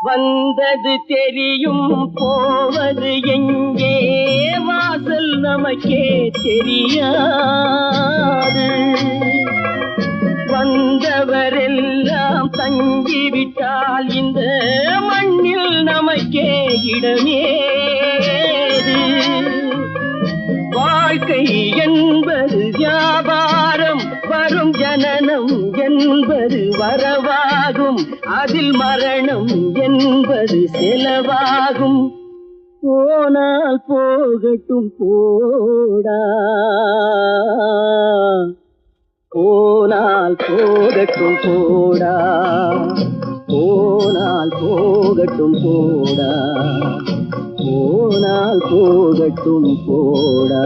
வந்தது தெரியும் போவது எங்கே வாசல் நமக்கே தெரியாது. வந்தவரெல்லாம் தங்கிவிட்டால் இந்த மண்ணில் நமக்கே இடமேது. வாழ்க்கை என்பது வியாபாரம், வரும் ஜனனம் என்பது வரவாகும், அதில் மரணம் என்பது செலவாகும். போனால் போகட்டும் போடா, போனால் போகட்டும் போடா, போனால் போகட்டும் போடா, போனால் போகட்டும் போடா.